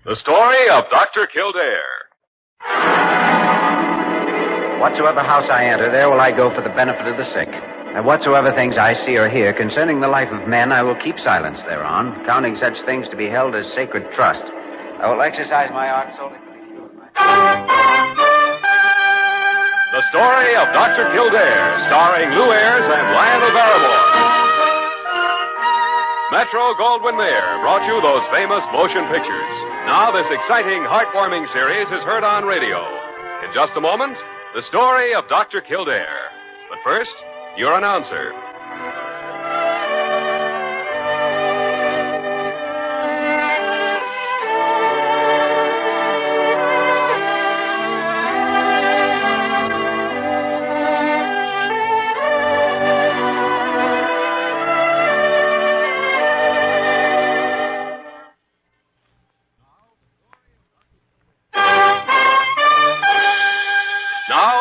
The story of Dr. Kildare. Whatsoever house I enter, there will I go for the benefit of the sick. And whatsoever things I see or hear concerning the life of men, I will keep silence thereon, counting such things to be held as sacred trust. I will exercise my art solely for the cure of my... The story of Dr. Kildare, starring Lou Ayres and Lionel Barrymore. Metro-Goldwyn-Mayer brought you those famous motion pictures. Now this exciting, heartwarming series is heard on radio. In just a moment, the story of Dr. Kildare. But first, your announcer.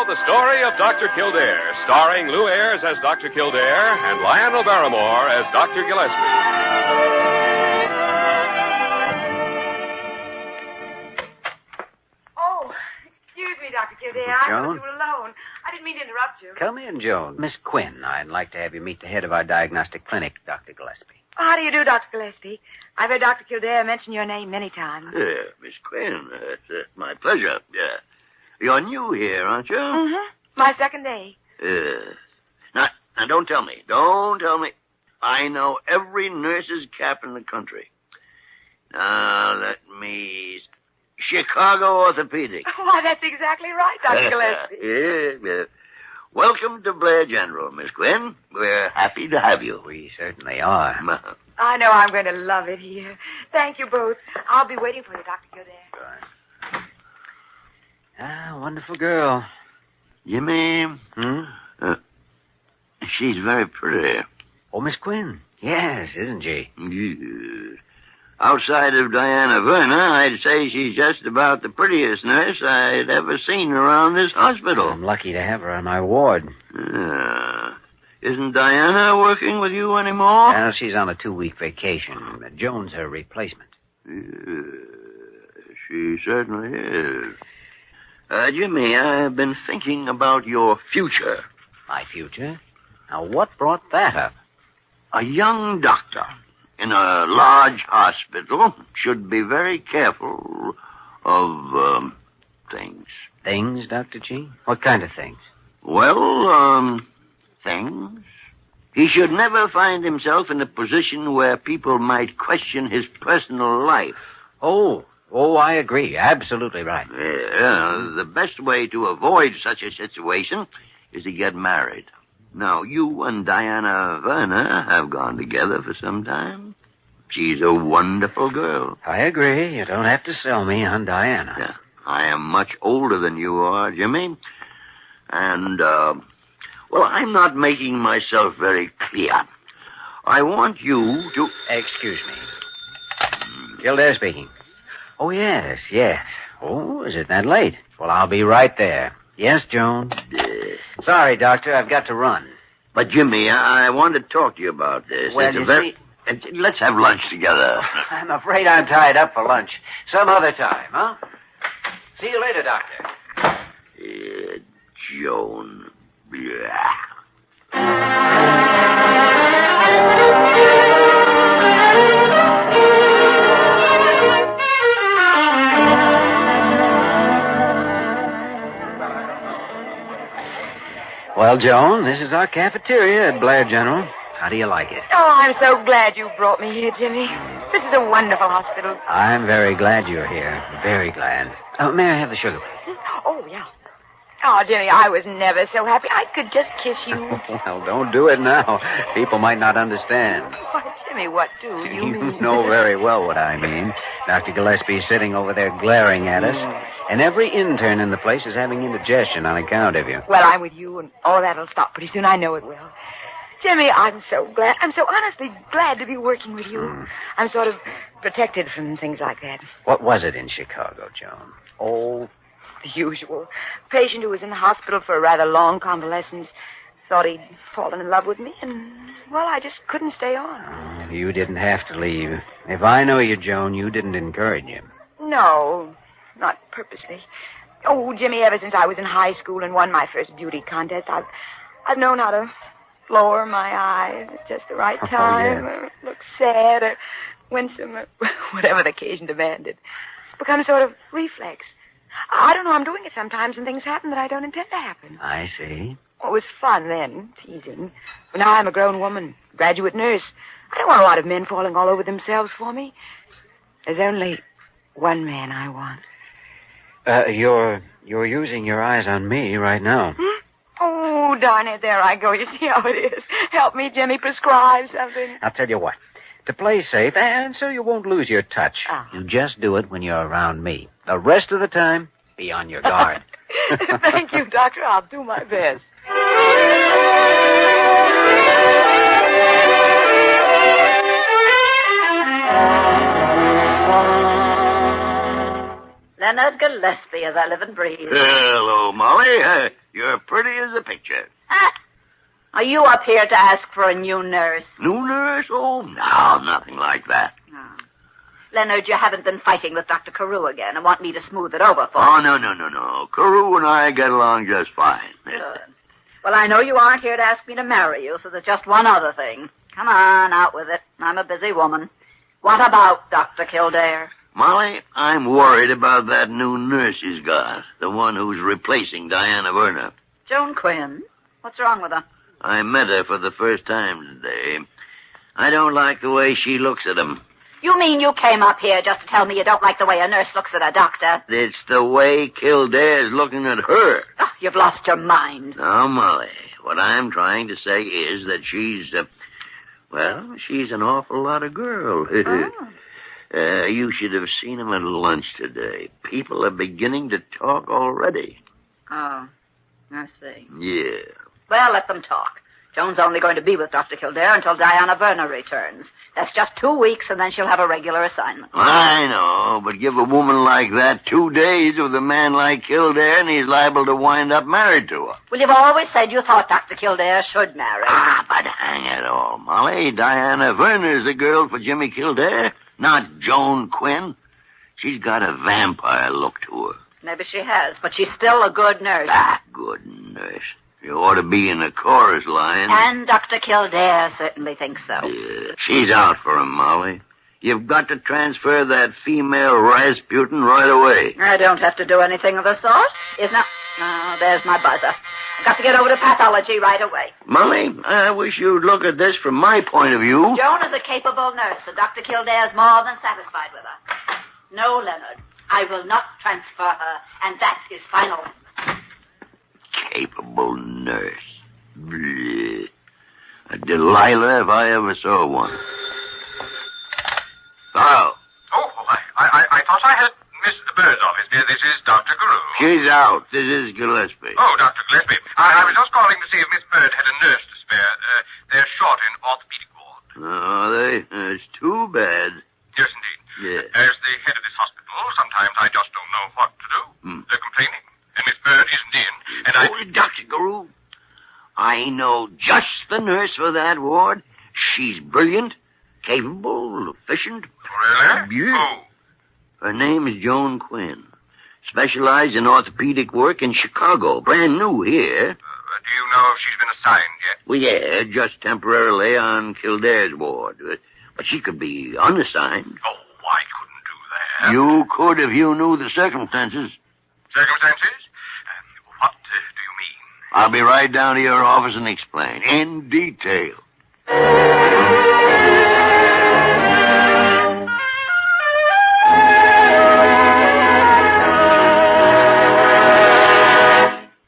The story of Dr. Kildare, starring Lou Ayres as Dr. Kildare and Lionel Barrymore as Dr. Gillespie. Oh, excuse me, Dr. Kildare. I Joan? thought you were alone. I didn't mean to interrupt you. Come in, Joan. Miss Quinn, I'd like to have you meet the head of our diagnostic clinic, Dr. Gillespie. Oh, how do you do, Dr. Gillespie? I've heard Dr. Kildare mention your name many times. Miss Quinn, it's my pleasure. You're new here, aren't you? Mm-hmm. My second day. Now, don't tell me. Don't tell me. I know every nurse's cap in the country. Now, let me... Chicago Orthopedic. Why, that's exactly right, Dr. Gillespie. Yeah. Welcome to Blair General, Miss Quinn. We're happy to have you. We certainly are. I know I'm going to love it here. Thank you both. I'll be waiting for you, Dr. Kildare. Wonderful girl. Jimmy? She's very pretty. Oh, Miss Quinn. Yes, isn't she? Yes. Outside of Diana Verna, I'd say she's just about the prettiest nurse I'd ever seen around this hospital. I'm lucky to have her on my ward. Isn't Diana working with you anymore? Well, she's on a 2-week vacation. Joan's her replacement. She certainly is. Jimmy, I've been thinking about your future. My future? Now, what brought that up? A young doctor in a large hospital should be very careful of, things. Things, Dr. G? What kind of things? Well, things. He should never find himself in a position where people might question his personal life. Oh, I agree. Absolutely right. Yeah, the best way to avoid such a situation is to get married. Now, you and Diana Verna have gone together for some time. She's a wonderful girl. I agree. You don't have to sell me on Diana. Yeah, I am much older than you are, Jimmy. And, I'm not making myself very clear. I want you to... Excuse me. Kildare speaking. Oh, yes. Oh, is it that late? Well, I'll be right there. Yes, Joan? Sorry, Doctor, I've got to run. But, Jimmy, I want to talk to you about this. Well, see... Let's have lunch together. I'm afraid I'm tied up for lunch. Some other time, huh? See you later, Doctor. Joan. Well, Joan, this is our cafeteria at Blair General. How do you like it? Oh, I'm so glad you brought me here, Jimmy. This is a wonderful hospital. I'm very glad you're here. Very glad. May I have the sugar, please? Oh, yeah. Oh, Jimmy, I was never so happy. I could just kiss you. Well, don't do it now. People might not understand. Why, Jimmy, what do you mean? You know very well what I mean. Dr. Gillespie's sitting over there glaring at us, and every intern in the place is having indigestion on account of you. Well, I'm with you, and all that'll stop pretty soon. I know it will. Jimmy, I'm so glad. I'm so honestly glad to be working with you. I'm sort of protected from things like that. What was it in Chicago, Joan? Oh, the usual. A patient who was in the hospital for a rather long convalescence thought he'd fallen in love with me, and, well, I just couldn't stay on. You didn't have to leave. If I know you, Joan, you didn't encourage him. No, not purposely. Oh, Jimmy, ever since I was in high school and won my first beauty contest, I've known how to lower my eyes at just the right time, or look sad, or winsome, or whatever the occasion demanded. It's become a sort of reflex. I don't know, I'm doing it sometimes, and things happen that I don't intend to happen. I see. Well, it was fun then, teasing. But now I'm a grown woman, graduate nurse. I don't want a lot of men falling all over themselves for me. There's only one man I want. You're using your eyes on me right now. Hmm? Oh, darn it, there I go. You see how it is. Help me, Jimmy, prescribe something. I'll tell you what. To play safe, and so you won't lose your touch, Oh. you just do it when you're around me. The rest of the time, be on your guard. Thank you, Doctor. I'll do my best. Leonard Gillespie, as I live and breathe. Hello, Molly. You're pretty as a picture. Are you up here to ask for a new nurse? New nurse? Oh, no, nothing like that. No. Leonard, you haven't been fighting with Dr. Carew again and want me to smooth it over for Oh, you. no. Carew and I get along just fine. Good. Well, I know you aren't here to ask me to marry you, so there's just one other thing. Come on, out with it. I'm a busy woman. What about Dr. Kildare? Molly, I'm worried about that new nurse he's got, the one who's replacing Diana Werner. Joan Quinn? What's wrong with her? I met her for the first time today. I don't like the way she looks at him. You mean you came up here just to tell me you don't like the way a nurse looks at a doctor? It's the way Kildare's looking at her. Oh, you've lost your mind. Now, Molly, what I'm trying to say is that she's an awful lot of girl. Oh. You should have seen him at lunch today. People are beginning to talk already. Oh, I see. Yeah. Well, let them talk. Joan's only going to be with Dr. Kildare until Diana Werner returns. That's just 2 weeks, and then she'll have a regular assignment. I know, but give a woman like that 2 days with a man like Kildare, and he's liable to wind up married to her. Well, you've always said you thought Dr. Kildare should marry. But hang it all, Molly. Diana Werner's the girl for Jimmy Kildare, not Joan Quinn. She's got a vampire look to her. Maybe she has, but she's still a good nurse. Good nurse. You ought to be in the chorus line. And Dr. Kildare certainly thinks so. Yeah, she's out for him, Molly. You've got to transfer that female Rasputin right away. I don't have to do anything of the sort. Oh, there's my buzzer. I've got to get over to pathology right away. Molly, I wish you'd look at this from my point of view. Joan is a capable nurse, and Dr. Kildare's more than satisfied with her. No, Leonard, I will not transfer her, and that is final. Capable nurse. Bleh. A Delilah if I ever saw one. Hello. Oh, I thought I had Miss Bird's office. This is Dr. Carew. She's out. This is Gillespie. Oh, Dr. Gillespie. I was just calling to see if Miss Bird had a nurse to spare. They're short in orthopedic ward. Oh, it's too bad. Yes, indeed. Yeah. As the head of this hospital, sometimes I just don't know what to do. They're complaining. And Miss Bird isn't in. And Dr. Carew, I know just the nurse for that ward. She's brilliant, capable, efficient. Really? Yeah. Her name is Joan Quinn. Specialized in orthopedic work in Chicago. Brand new here. Do you know if she's been assigned yet? Well, yeah, just temporarily on Kildare's ward. But she could be unassigned. Oh, I couldn't do that. You could if you knew the circumstances. Circumstances? What do you mean? I'll be right down to your office and explain in detail.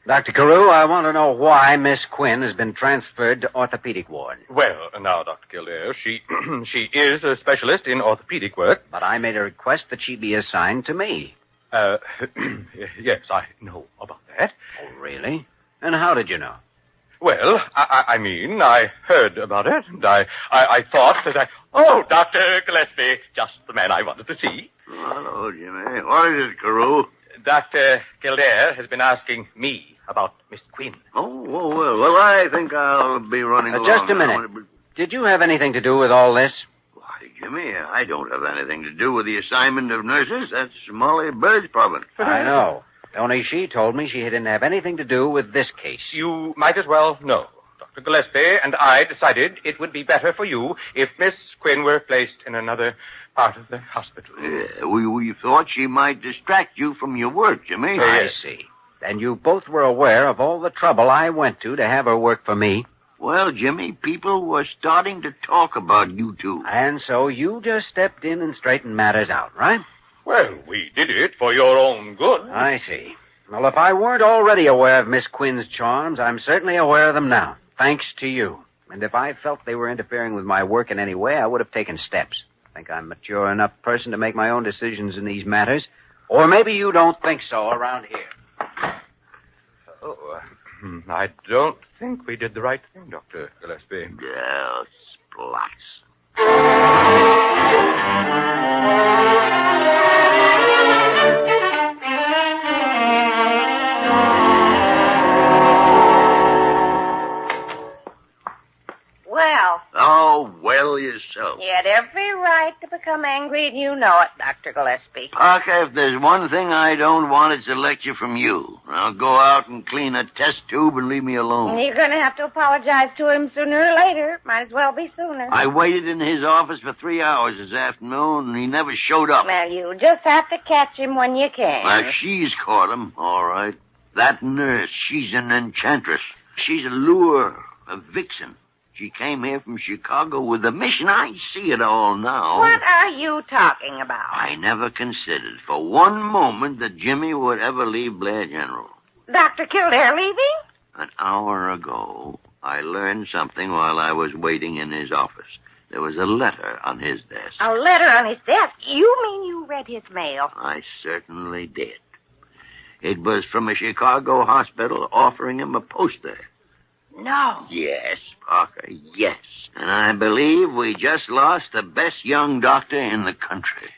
Dr. Carew, I want to know why Miss Quinn has been transferred to orthopedic ward. Well, now, Dr. Kildare, she is a specialist in orthopedic work. But I made a request that she be assigned to me. Yes, I know about that. Oh, really? And how did you know? Well, I heard about it, and I thought that Oh, Dr. Gillespie, just the man I wanted to see. Hello, Jimmy. What is it, Carew? Dr. Kildare has been asking me about Miss Quinn. Oh, well, I think I'll be running along. Just a minute. Did you have anything to do with all this? Why, Jimmy, I don't have anything to do with the assignment of nurses. That's Molly Bird's problem. I know. Only she told me she didn't have anything to do with this case. You might as well know. Dr. Gillespie and I decided it would be better for you if Miss Quinn were placed in another part of the hospital. We thought she might distract you from your work, Jimmy. I see. And you both were aware of all the trouble I went to have her work for me. Well, Jimmy, people were starting to talk about you two. And so you just stepped in and straightened matters out, right? Well, we did it for your own good. I see. Well, if I weren't already aware of Miss Quinn's charms, I'm certainly aware of them now, thanks to you. And if I felt they were interfering with my work in any way, I would have taken steps. I think I'm a mature enough person to make my own decisions in these matters. Or maybe you don't think so around here. I don't think we did the right thing, Dr. Gillespie. Yeah, splots. Well, Oh, well yourself. You had every right to become angry, and you know it, Dr. Gillespie. Parker, if there's one thing I don't want, it's a lecture from you. Now go out and clean a test tube and leave me alone. You're going to have to apologize to him sooner or later. Might as well be sooner. I waited in his office for 3 hours this afternoon, and he never showed up. Well, you just have to catch him when you can. Well, she's caught him, all right. That nurse, she's an enchantress. She's a lure, a vixen. She came here from Chicago with a mission. I see it all now. What are you talking about? I never considered for one moment that Jimmy would ever leave Blair General. Dr. Kildare leaving? An hour ago, I learned something while I was waiting in his office. There was a letter on his desk. A letter on his desk? You mean you read his mail? I certainly did. It was from a Chicago hospital offering him a post there. No. Yes, Parker, yes. And I believe we just lost the best young doctor in the country.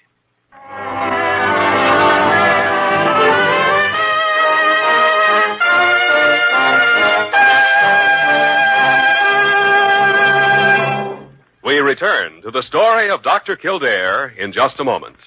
We return to the story of Dr. Kildare in just a moment.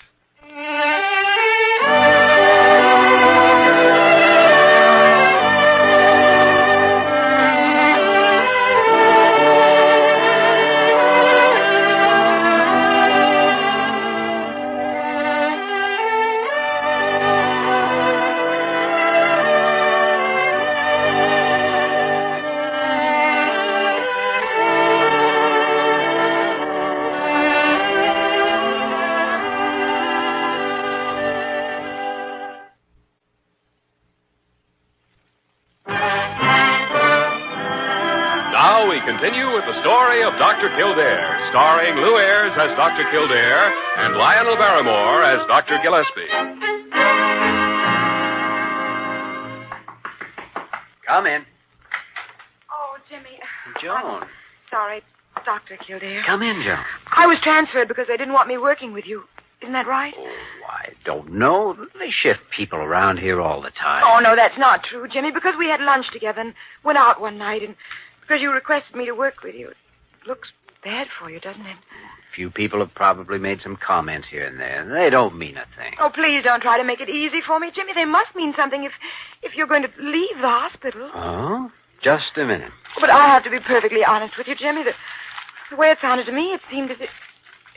Now we continue with the story of Dr. Kildare, starring Lou Ayres as Dr. Kildare and Lionel Barrymore as Dr. Gillespie. Come in. Oh, Jimmy. Joan. Sorry, Dr. Kildare. Come in, Joan. I was transferred because they didn't want me working with you. Isn't that right? Oh, I don't know. They shift people around here all the time. Oh, no, that's not true, Jimmy, because we had lunch together and went out one night, and because you requested me to work with you. It looks bad for you, doesn't it? A few people have probably made some comments here and there. They don't mean a thing. Oh, please don't try to make it easy for me, Jimmy. They must mean something if you're going to leave the hospital. Oh? Just a minute. But I have to be perfectly honest with you, Jimmy. The way it sounded to me, it seemed as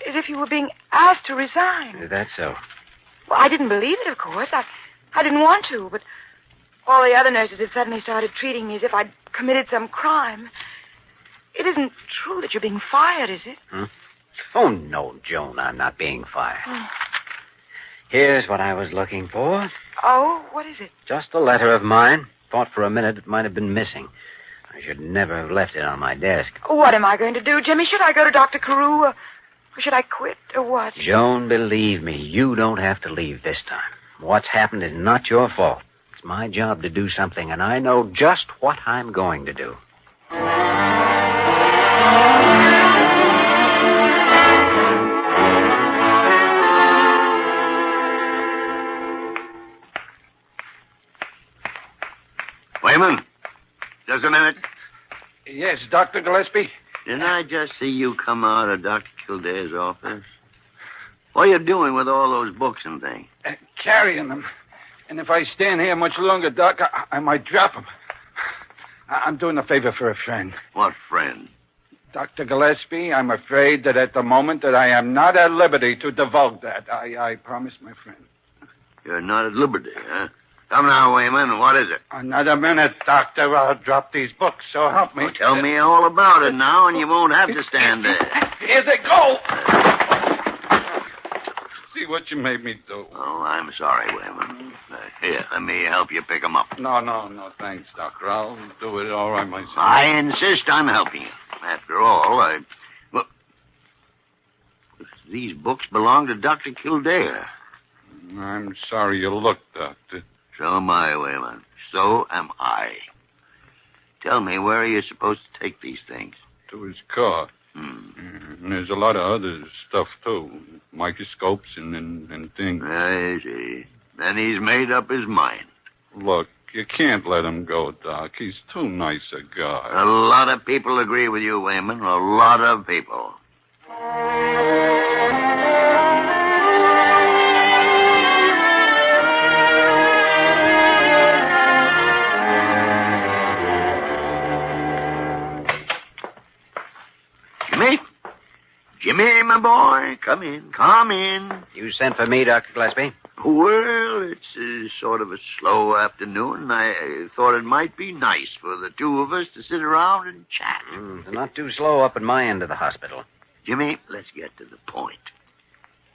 if you were being asked to resign. Is that so? Well, I didn't believe it, of course. I didn't want to, but all the other nurses have suddenly started treating me as if I'd committed some crime. It isn't true that you're being fired, is it? Oh, no, Joan, I'm not being fired. Oh. Here's what I was looking for. Oh, what is it? Just a letter of mine. Thought for a minute it might have been missing. I should never have left it on my desk. What am I going to do, Jimmy? Should I go to Dr. Carew, or should I quit, or what? Joan, believe me, you don't have to leave this time. What's happened is not your fault. It's my job to do something, and I know just what I'm going to do. Wayman, just a minute. Yes, Dr. Gillespie? Didn't I just see you come out of Dr. Kildare's office? What are you doing with all those books and things? Carrying them. And if I stand here much longer, Doc, I might drop them. I'm doing a favor for a friend. What friend? Dr. Gillespie, I'm afraid that at the moment that I am not at liberty to divulge that. I promise my friend. You're not at liberty, huh? Come now, Wayman. What is it? Another minute, Doctor. I'll drop these books, so help me. Well, tell me all about it now, and you won't have to stand there. Here they go. See what you made me do. Oh, I'm sorry, Wayman. Here, let me help you pick them up. No, thanks, Doctor. I'll do it all right myself. I insist on helping you. After all, Well, these books belong to Dr. Kildare. I'm sorry you looked, Doctor. So am I, Wayman. So am I. Tell me, where are you supposed to take these things? To his car. And there's a lot of other stuff, too. Microscopes and things. I see. Then he's made up his mind. Look, you can't let him go, Doc. He's too nice a guy. A lot of people agree with you, Wayman. A lot of people. Jimmy, my boy, come in. You sent for me, Dr. Gillespie? Well, it's sort of a slow afternoon. I thought it might be nice for the two of us to sit around and chat. Not too slow up at my end of the hospital. Jimmy, let's get to the point.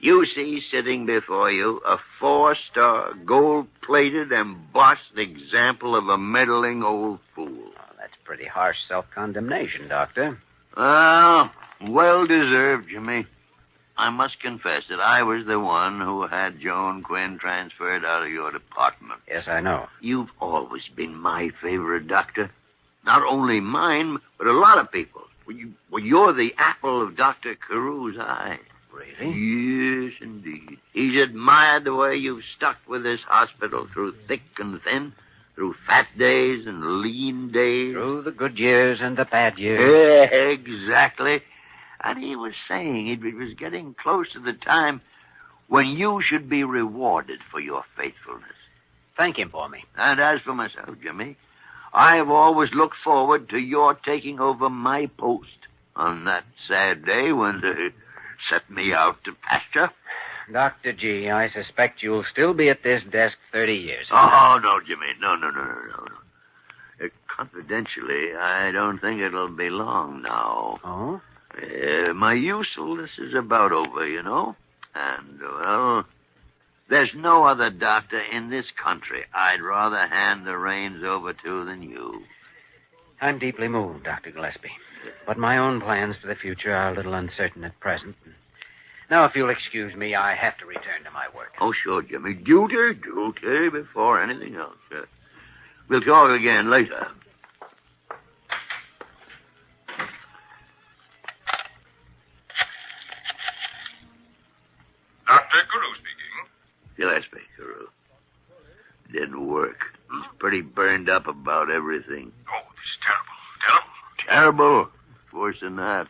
You see sitting before you a 4-star, gold-plated, embossed example of a meddling old fool. Oh, that's pretty harsh self-condemnation, Doctor. Well deserved, Jimmy. I must confess that I was the one who had Joan Quinn transferred out of your department. Yes, I know. You've always been my favorite, Doctor. Not only mine, but a lot of people. You're the apple of Dr. Carew's eye. Really? Yes, indeed. He's admired the way you've stuck with this hospital through thick and thin, through fat days and lean days. Through the good years and the bad years. Exactly. And he was saying it was getting close to the time when you should be rewarded for your faithfulness. Thank him for me. And as for myself, Jimmy, I've always looked forward to your taking over my post on that sad day when they set me out to pasture. Dr. G, I suspect you'll still be at this desk 30 years. Oh, no, Jimmy. No. Confidentially, I don't think it'll be long now. Oh? My usefulness is about over, you know. And, well, there's no other doctor in this country I'd rather hand the reins over to than you. I'm deeply moved, Dr. Gillespie. But my own plans for the future are a little uncertain at present. Now, if you'll excuse me, I have to return to my work. Oh, sure, Jimmy. Duty before anything else. We'll talk again later. Dr. Carew speaking. Gillespie, Carew. Didn't work. He's pretty burned up about everything. Oh, this is terrible. Terrible? Worse than that.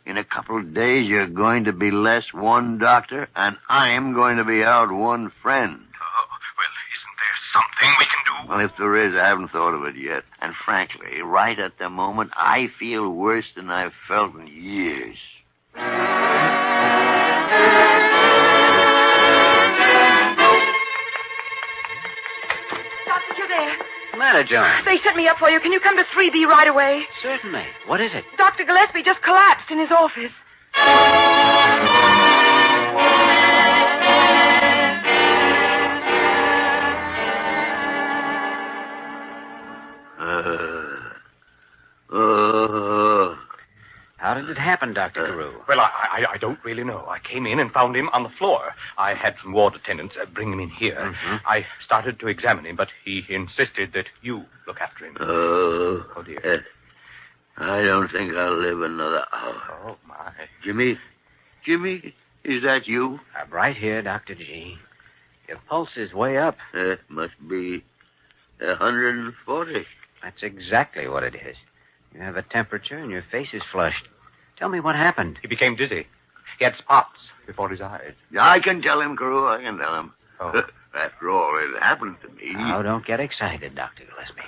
In a couple of days, you're going to be less one doctor, and I'm going to be out one friend. Well, isn't there something we can do? Well, if there is, I haven't thought of it yet. And frankly, right at the moment, I feel worse than I've felt in years. Dr. Kildare. What's the matter, Joan? They sent me up for you. Can you come to 3B right away? Certainly. What is it? Dr. Gillespie just collapsed in his office. How did it happen, Dr. Carew? Well, I don't really know. I came in and found him on the floor. I had some ward attendants bring him in here. Mm-hmm. I started to examine him, but he insisted that you look after him. Oh, dear. I don't think I'll live another hour. Oh, my. Jimmy, is that you? I'm right here, Dr. G. Your pulse is way up. It must be 140. That's exactly what it is. You have a temperature and your face is flushed. Tell me what happened. He became dizzy. gets pops before his eyes. I can tell him, Carew. I can tell him. Oh. After all, it happened to me. Now, don't get excited, Dr. Gillespie.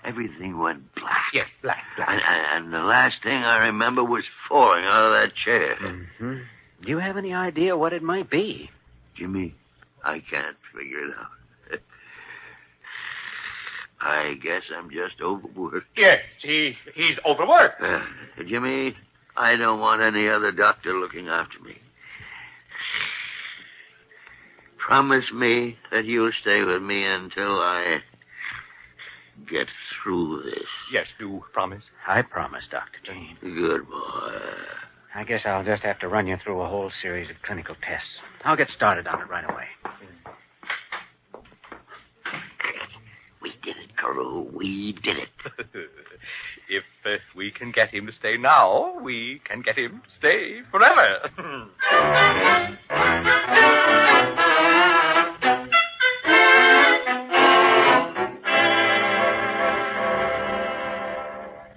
Everything went black. Yes, black. And the last thing I remember was falling out of that chair. Mm-hmm. Do you have any idea what it might be? Jimmy, I can't figure it out. I guess I'm just overworked. Yes, he's overworked. Jimmy, I don't want any other doctor looking after me. Promise me that you'll stay with me until I get through this. Yes, do promise. I promise, Dr. G. Good boy. I guess I'll just have to run you through a whole series of clinical tests. I'll get started on it right away. We did it, Carew. We did it. If we can get him to stay now, we can get him to stay forever.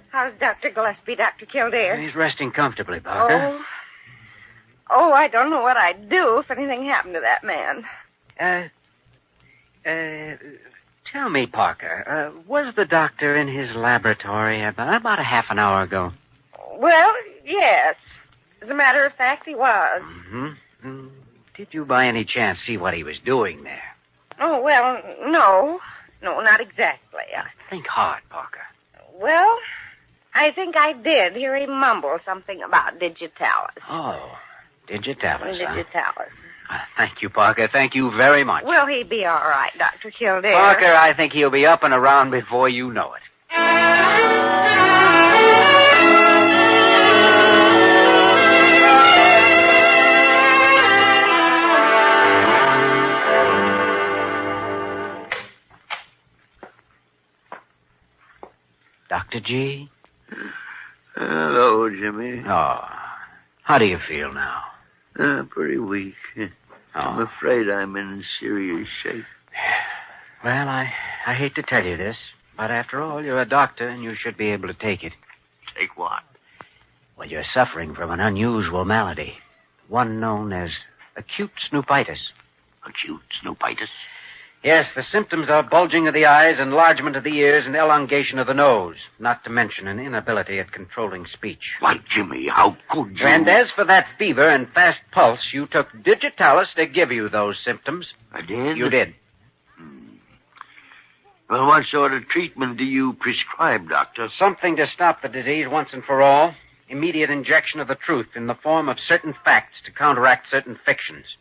How's Dr. Gillespie, Dr. Kildare? He's resting comfortably, Parker. Oh, I don't know what I'd do if anything happened to that man. Tell me, Parker, was the doctor in his laboratory about a half an hour ago? Well, yes. As a matter of fact, he was. Mm-hmm. Did you by any chance see what he was doing there? Oh, well, no. No, not exactly. Think hard, Parker. Well, I think I did hear him mumble something about digitalis. Oh, digitalis, huh? Digitalis. Thank you, Parker. Thank you very much. Will he be all right, Dr. Kildare? Parker, I think he'll be up and around before you know it. Dr. G? Hello, Jimmy. Oh, how do you feel now? Pretty weak. Oh. I'm afraid I'm in serious shape. Well, I hate to tell you this, but after all, you're a doctor and you should be able to take it. Take what? Well, you're suffering from an unusual malady, one known as acute snoopitis. Acute snoopitis? Yes, the symptoms are bulging of the eyes, enlargement of the ears, and elongation of the nose, not to mention an inability at controlling speech. Why, Jimmy, how could you? And as for that fever and fast pulse, you took digitalis to give you those symptoms. I did? You did. Well, what sort of treatment do you prescribe, Doctor? Something to stop the disease once and for all. Immediate injection of the truth in the form of certain facts to counteract certain fictions.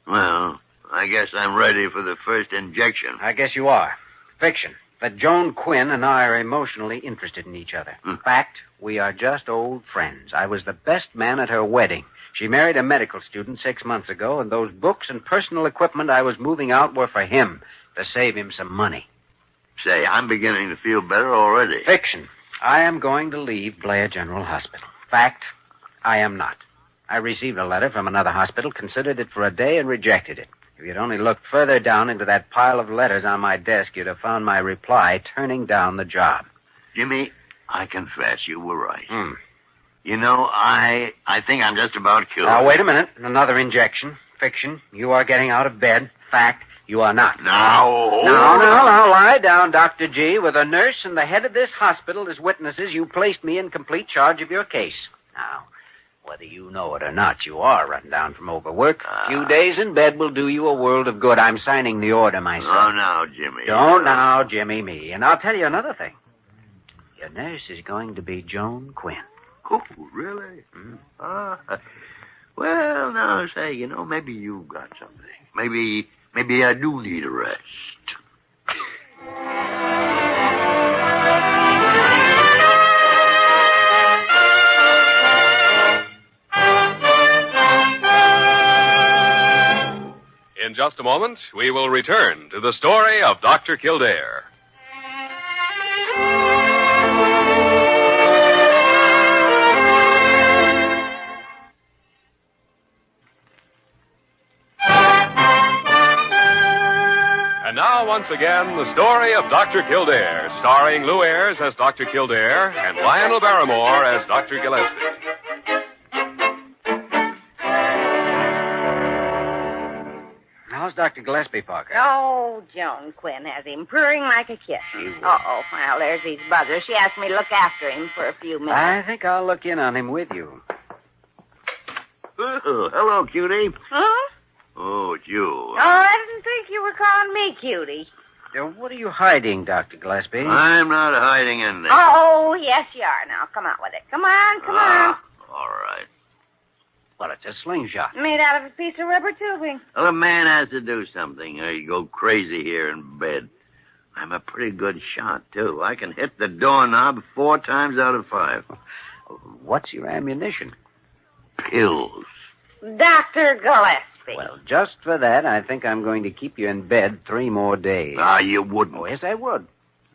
Well, I guess I'm ready for the first injection. I guess you are. Fiction. That Joan Quinn and I are emotionally interested in each other. In fact, we are just old friends. I was the best man at her wedding. She married a medical student 6 months ago, and those books and personal equipment I was moving out were for him, to save him some money. Say, I'm beginning to feel better already. Fiction. I am going to leave Blair General Hospital. Fact, I am not. I received a letter from another hospital, considered it for a day, and rejected it. If you'd only looked further down into that pile of letters on my desk, you'd have found my reply turning down the job. Jimmy, I confess you were right. You know, I think I'm just about cured. Now, wait a minute. Another injection. Fiction. You are getting out of bed. Fact, you are not. Now, Now, lie down, Dr. G. With a nurse and the head of this hospital as witnesses, you placed me in complete charge of your case. Now, whether you know it or not, you are run down from overwork. A few days in bed will do you a world of good. I'm signing the order myself. Oh, now, Jimmy. Don't now, Jimmy me. And I'll tell you another thing. Your nurse is going to be Joan Quinn. Oh, really? Well, now, say, you know, maybe you've got something. Maybe I do need a rest. In just a moment, we will return to the story of Dr. Kildare. And now, once again, the story of Dr. Kildare, starring Lou Ayres as Dr. Kildare and Lionel Barrymore as Dr. Gillespie. How's Dr. Gillespie, Parker? Oh, Joan Quinn has him purring like a kitten. Uh-oh. Well, there's his buzzer. She asked me to look after him for a few minutes. I think I'll look in on him with you. Oh, hello, cutie. Huh? Oh, it's you. Oh, I didn't think you were calling me cutie. What are you hiding, Dr. Gillespie? I'm not hiding anything. Oh, yes, you are. Now, come out with it. Come on, come on. All right. Well, it's a slingshot. Made out of a piece of rubber tubing. Well, a man has to do something, or you go crazy here in bed. I'm a pretty good shot, too. I can hit the doorknob 4 times out of 5. What's your ammunition? Pills. Dr. Gillespie. Well, just for that, I think I'm going to keep you in bed 3 more days. You wouldn't. Oh, yes, I would.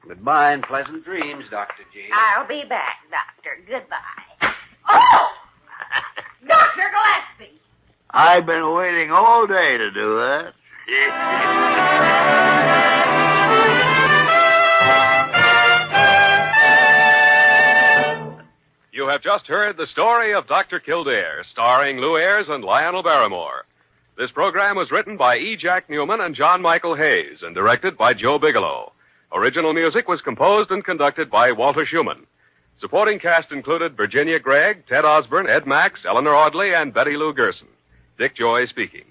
Goodbye and pleasant dreams, Dr. G. I'll be back, Doctor. Goodbye. Oh! Dr. Gillespie! I've been waiting all day to do that. You have just heard the story of Dr. Kildare, starring Lou Ayres and Lionel Barrymore. This program was written by E. Jack Newman and John Michael Hayes and directed by Joe Bigelow. Original music was composed and conducted by Walter Schumann. Supporting cast included Virginia Gregg, Ted Osborne, Ed Max, Eleanor Audley, and Betty Lou Gerson. Dick Joy speaking.